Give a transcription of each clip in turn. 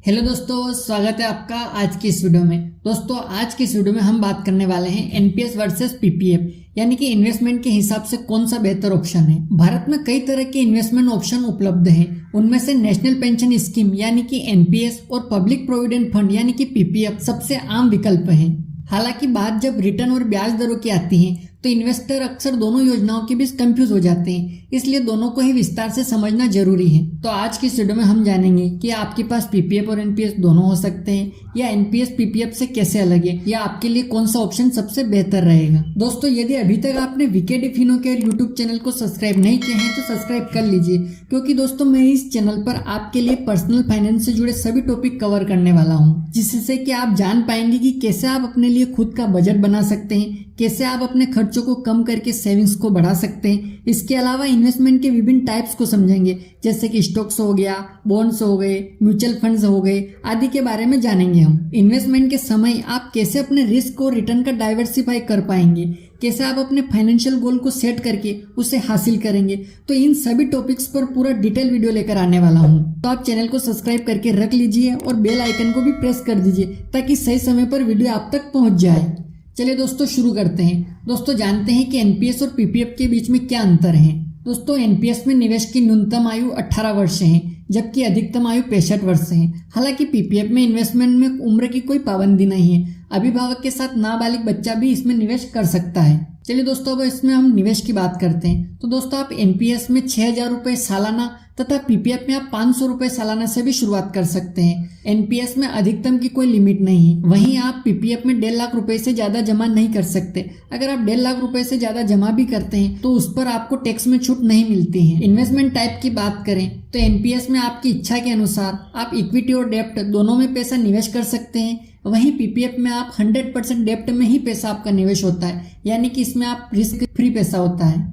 Hello दोस्तों, स्वागत है आपका आज की इस वीडियो में। दोस्तों आज की इस वीडियो में हम बात करने वाले हैं एनपीएस वर्सेस पीपीएफ, यानी कि इन्वेस्टमेंट के हिसाब से कौन सा बेहतर ऑप्शन है। भारत में कई तरह के इन्वेस्टमेंट ऑप्शन उपलब्ध हैं। उनमें से नेशनल पेंशन स्कीम यानी कि एनपीएस और पब्लिक प्रोविडेंट फंड यानी कि पीपीएफ सबसे आम विकल्प है। हालांकि बात जब रिटर्न और ब्याज दरों की आती है तो इन्वेस्टर अक्सर दोनों योजनाओं के बीच कंफ्यूज हो जाते हैं, इसलिए दोनों को ही विस्तार से समझना जरूरी है। तो आज की इस वीडियो में हम जानेंगे कि आपके पास पीपीएफ और एनपीएस दोनों हो सकते हैं, या एनपीएस पीपीएफ से कैसे अलग है, या आपके लिए कौन सा ऑप्शन सबसे बेहतर रहेगा। दोस्तों यदि अभी तक आपने वीके डिफिनो के यूट्यूब चैनल को सब्सक्राइब नहीं किया है तो सब्सक्राइब कर लीजिए, क्योंकि दोस्तों मैं इस चैनल पर आपके लिए पर्सनल फाइनेंस से जुड़े सभी टॉपिक कवर करने वाला हूँ, जिससे कि आप जान पाएंगे कि कैसे आप अपने लिए खुद का बजट बना सकते हैं, कैसे आप अपने खर्चों को कम करके सेविंग्स को बढ़ा सकते हैं। इसके अलावा इन्वेस्टमेंट के विभिन्न टाइप्स को समझेंगे, जैसे कि स्टॉक्स हो गया, बॉन्ड्स हो गए, म्यूचुअल फंड्स हो गए आदि के बारे में जानेंगे हम। इन्वेस्टमेंट के समय आप कैसे अपने रिस्क और रिटर्न का डाइवर्सिफाई कर पाएंगे, कैसे आप अपने फाइनेंशियल गोल को सेट करके उसे हासिल करेंगे। तो इन सभी टॉपिक्स पर पूरा डिटेल वीडियो लेकर आने वाला हूँ। तो आप चैनल को सब्सक्राइब करके रख लीजिए और बेल आइकन को भी प्रेस कर दीजिए ताकि सही समय पर वीडियो आप तक पहुंच जाए। चलिए दोस्तों शुरू करते हैं। दोस्तों जानते हैं कि एनपीएस और पीपीएफ के बीच में क्या अंतर है। दोस्तों एनपीएस में निवेश की न्यूनतम आयु 18 वर्ष है, जबकि अधिकतम आयु 65 वर्ष है। हालांकि पीपीएफ में इन्वेस्टमेंट में उम्र की कोई पाबंदी नहीं है, अभिभावक के साथ नाबालिग बच्चा भी इसमें निवेश कर सकता है। चलिए दोस्तों अब इसमें हम निवेश की बात करते हैं। तो दोस्तों आप एनपीएस में 6,000 रुपए सालाना तथा पीपीएफ में आप 500 रुपए सालाना से भी शुरुआत कर सकते हैं। एनपीएस में अधिकतम की कोई लिमिट नहीं है, वहीं आप पीपीएफ में 1.5 लाख रुपए से ज्यादा जमा नहीं कर सकते। अगर आप 1.5 लाख रुपए से ज्यादा जमा भी करते हैं तो उस पर आपको टैक्स में छूट नहीं मिलती है। इन्वेस्टमेंट टाइप की बात करें तो एनपीएस में आपकी इच्छा के अनुसार आप इक्विटी और डेप्ट दोनों में पैसा निवेश कर सकते हैं। वहीं पीपीएफ में आप 100% डेप्ट में ही पैसा आपका निवेश होता है, यानी कि इसमें आप रिस्क फ्री पैसा होता है।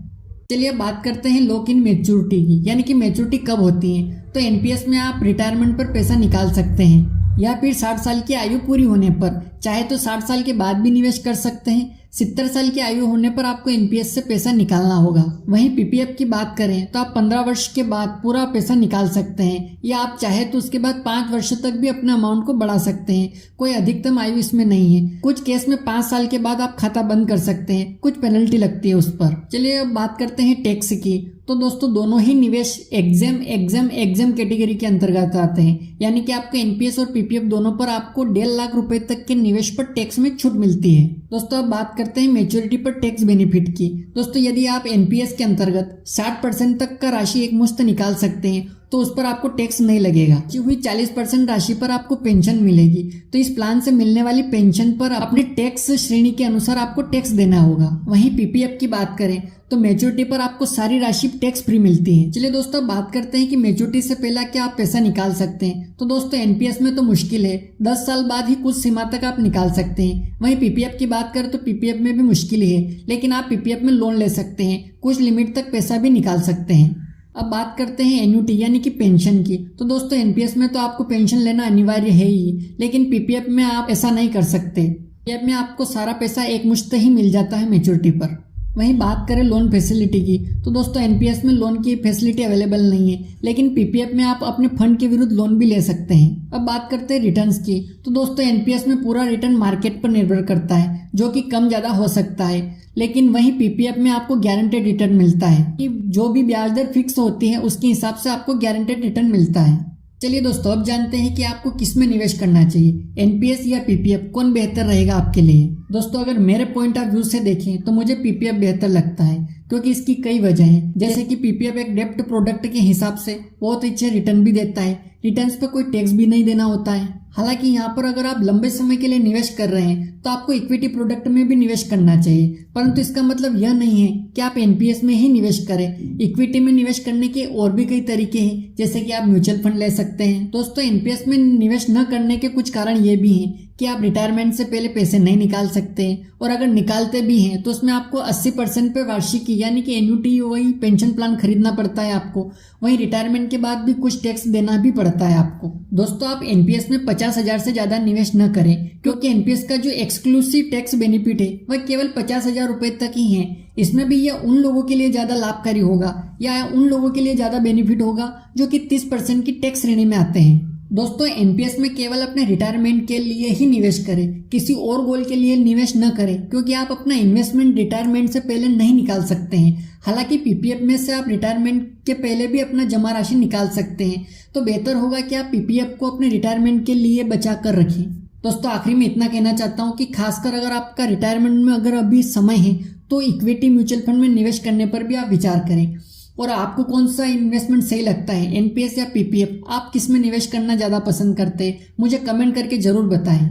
चलिए बात करते हैं लॉक इन मैच्योरिटी की, यानी कि मैच्योरिटी कब होती है। तो एनपीएस में आप रिटायरमेंट पर पैसा निकाल सकते हैं, या फिर 60 साल की आयु पूरी होने पर, चाहे तो 60 साल के बाद भी निवेश कर सकते हैं। 70 साल की आयु होने पर आपको एनपीएस से पैसा निकालना होगा। वहीं पीपीएफ की बात करें तो आप 15 वर्ष के बाद पूरा पैसा निकाल सकते हैं, या आप चाहे तो उसके बाद 5 वर्ष तक भी अपने अमाउंट को बढ़ा सकते हैं। कोई अधिकतम आयु इसमें नहीं है। कुछ केस में 5 साल के बाद आप खाता बंद कर सकते हैं, कुछ पेनल्टी लगती है उस पर। चलिए अब बात करते हैं टैक्स की। तो दोस्तों दोनों ही निवेश एग्जाम कैटेगरी के अंतर्गत आते हैं, यानी कि आपको एनपीएस और पीपीएफ दोनों पर आपको 1.5 लाख रुपए तक के निवेश पर टैक्स में छूट मिलती है। दोस्तों अब बात करते हैं मैच्योरिटी पर टैक्स बेनिफिट की। दोस्तों यदि आप एनपीएस के अंतर्गत 60% तक का राशि एक मुश्त निकाल सकते हैं तो उस पर आपको टैक्स नहीं लगेगा। बची हुई 40% राशि पर आपको पेंशन मिलेगी। तो इस प्लान से मिलने वाली पेंशन पर अपने टैक्स श्रेणी के अनुसार आपको टैक्स देना होगा। वहीं पीपीएफ की बात करें तो मैच्योरिटी पर आपको सारी राशि टैक्स फ्री मिलती है। चलिए दोस्तों बात करते हैं कि मैच्योरिटी से पहले क्या आप पैसा निकाल सकते हैं। तो दोस्तों एनपीएस में तो मुश्किल है, 10 साल बाद ही कुछ सीमा तक आप निकाल सकते हैं। वहीं पीपीएफ की बात करें तो पीपीएफ में भी मुश्किल है, लेकिन आप पीपीएफ में लोन ले सकते हैं, कुछ लिमिट तक पैसा भी निकाल सकते हैं। अब बात करते हैं एन्युटी यानी कि पेंशन की। तो दोस्तों एनपीएस में तो आपको पेंशन लेना अनिवार्य है ही, लेकिन पीपीएफ में आप ऐसा नहीं कर सकते। पीपीएफ में आपको सारा पैसा एक मुश्त ही मिल जाता है मैच्योरिटी पर। वहीं बात करें लोन फैसिलिटी की तो दोस्तों एनपीएस में लोन की फैसिलिटी अवेलेबल नहीं है, लेकिन पीपीएफ में आप अपने फंड के विरुद्ध लोन भी ले सकते हैं। अब बात करते हैं रिटर्न्स की। तो दोस्तों एनपीएस में पूरा रिटर्न मार्केट पर निर्भर करता है, जो कि कम ज्यादा हो सकता है, लेकिन वहीं पीपीएफ में आपको गारंटेड रिटर्न मिलता है कि जो भी ब्याज दर फिक्स होती है उसके हिसाब से आपको गारंटेड रिटर्न मिलता है। चलिए दोस्तों अब जानते हैं कि आपको किस में निवेश करना चाहिए, एनपीएस या पीपीएफ, कौन बेहतर रहेगा आपके लिए। दोस्तों अगर मेरे पॉइंट ऑफ व्यू से देखें तो मुझे पीपीएफ बेहतर लगता है, क्योंकि इसकी कई वजह हैं। जैसे कि पीपीएफ एक डेप्ट प्रोडक्ट के हिसाब से बहुत अच्छे रिटर्न भी देता है, रिटर्न्स पे कोई टैक्स भी नहीं देना होता है। हालांकि यहाँ पर अगर आप लंबे समय के लिए निवेश कर रहे हैं तो आपको इक्विटी प्रोडक्ट में भी निवेश करना चाहिए, परंतु इसका मतलब यह नहीं है कि आप एनपीएस में ही निवेश करें। इक्विटी में निवेश करने के और भी कई तरीके हैं, जैसे कि आप म्यूचुअल फंड ले सकते हैं। दोस्तों एनपीएस में निवेश न करने के कुछ कारण ये भी हैं कि आप रिटायरमेंट से पहले पैसे नहीं निकाल सकते हैं, और अगर निकालते भी हैं तो उसमें आपको 80% पे वार्षिकी यानी कि एन्युटी वही पेंशन प्लान खरीदना पड़ता है आपको। वहीं रिटायरमेंट के बाद भी कुछ टैक्स देना भी पड़ता है आपको। दोस्तों आप एनपीएस में 50,000 से ज्यादा निवेश न करें, क्योंकि एनपीएस का जो एक्सक्लूसिव टैक्स बेनिफिट है वह केवल 50,000 रुपए तक ही है। इसमें भी यह उन लोगों के लिए ज्यादा लाभकारी होगा, या उन लोगों के लिए ज्यादा बेनिफिट होगा जो कि 30% की टैक्स श्रेणी में आते हैं। दोस्तों एनपीएस में केवल अपने रिटायरमेंट के लिए ही निवेश करें, किसी और गोल के लिए निवेश न करें, क्योंकि आप अपना इन्वेस्टमेंट रिटायरमेंट से पहले नहीं निकाल सकते हैं। हालांकि पीपीएफ में से आप रिटायरमेंट के पहले भी अपना जमा राशि निकाल सकते हैं, तो बेहतर होगा कि आप पीपीएफ को अपने रिटायरमेंट के लिए बचा कर रखें। दोस्तों आखिरी में इतना कहना चाहता हूँ कि खासकर अगर आपका रिटायरमेंट में अगर अभी समय है तो इक्विटी म्यूचुअल फंड में निवेश करने पर भी आप विचार करें। और आपको कौन सा इन्वेस्टमेंट सही लगता है, एनपीएस या पीपीएफ, आप किस में निवेश करना ज़्यादा पसंद करते हैं, मुझे कमेंट करके ज़रूर बताएं।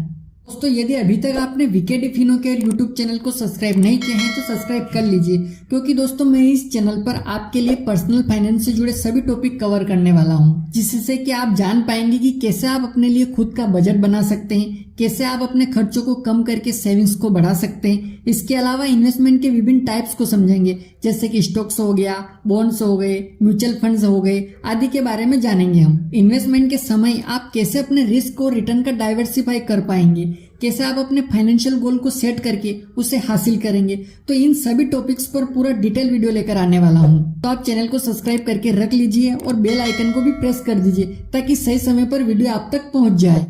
दोस्तों यदि अभी तक आपने वीके फिनो के यूट्यूब चैनल को सब्सक्राइब नहीं किया है तो सब्सक्राइब कर लीजिए, क्योंकि दोस्तों मैं इस चैनल पर आपके लिए पर्सनल फाइनेंस से जुड़े सभी टॉपिक कवर करने वाला हूं, जिससे कि आप जान पाएंगे कि कैसे आप अपने लिए खुद का बजट बना सकते हैं, कैसे आप अपने खर्चों को कम करके सेविंग्स को बढ़ा सकते हैं। इसके अलावा इन्वेस्टमेंट के विभिन्न टाइप्स को समझेंगे, जैसे कि स्टॉक्स हो गया, बॉन्ड्स हो गए, म्यूचुअल फंड्स हो गए आदि के बारे में जानेंगे हम। इन्वेस्टमेंट के समय आप कैसे अपने रिस्क और रिटर्न का डाइवर्सिफाई कर पाएंगे, कैसे आप अपने फाइनेंशियल गोल को सेट करके उसे हासिल करेंगे, तो इन सभी टॉपिक्स पर पूरा डिटेल वीडियो लेकर आने वाला हूं। तो आप चैनल को सब्सक्राइब करके रख लीजिए और बेल आइकन को भी प्रेस कर दीजिए, ताकि सही समय पर वीडियो आप तक पहुंच जाए।